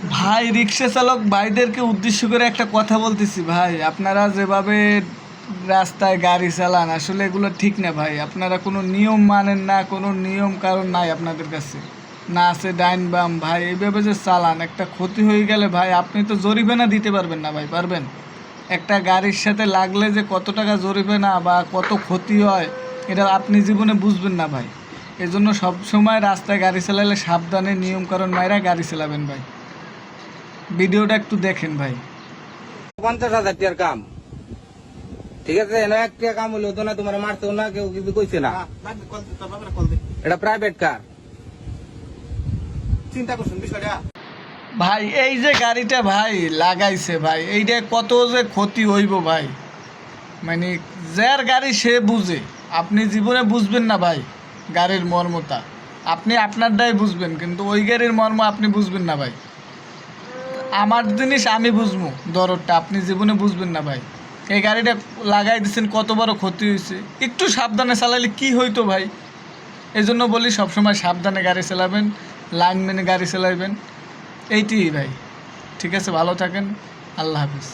ভাই রিক্সা চালক ভাইদেরকে উদ্দেশ্য করে একটা কথা বলতেছি ভাই, আপনারা যেভাবে রাস্তায় গাড়ি চালান আসলে এগুলো ঠিক না ভাই। আপনারা কোনো নিয়ম মানেন না, কোনো নিয়ম কারণ নাই আপনাদের কাছে, না আছে ডাইন বাম। ভাই এইভাবে যে চালান, একটা ক্ষতি হয়ে গেলে ভাই আপনি তো জরিমানা দিতে পারবেন না ভাই, পারবেন? একটা গাড়ির সাথে লাগলে যে কত টাকা জরিমানা বা কত ক্ষতি হয় এটা আপনি জীবনে বুঝবেন না ভাই। এজন্য সবসময় রাস্তায় গাড়ি চালালে সাবধানে নিয়ম কারণ মাইরা গাড়ি চালাবেন ভাই। ভিডিওটা একটু দেখেন ভাই। 50,000 টাকার কাম, ঠিক আছে? এনে 1 টাকা কাম হইলো তো না, তোমার মারতেও না, কেউ কিছু কইছে না। এটা প্রাইভেট কার, চিন্তা করছেন বিষয়টা? ভাই এই যে গাড়িটা ভাই লাগাইছে ভাই, এইটা কত যে ক্ষতি হইব ভাই, মানে যার গাড়ি সে বুঝে। আপনি জীবনে বুঝবেন না ভাই গাড়ির মর্মতা, আপনি আপনারটাই বুঝবেন কিন্তু ওই গাড়ির মর্ম আপনি বুঝবেন না ভাই। আমার জিনিস আমি বুঝবো দরদটা, আপনি জীবনে বুঝবেন না ভাই। এই গাড়িটা লাগাই দিচ্ছেন, কত বড় ক্ষতি হয়েছে। একটু সাবধানে চালাইলে কি হইতো ভাই। এই জন্য বলি সবসময় সাবধানে গাড়ি চালাবেন, লাইন মেনে গাড়ি চালাবেন, এইটিই ভাই। ঠিক আছে, ভালো থাকেন, আল্লাহ হাফিজ।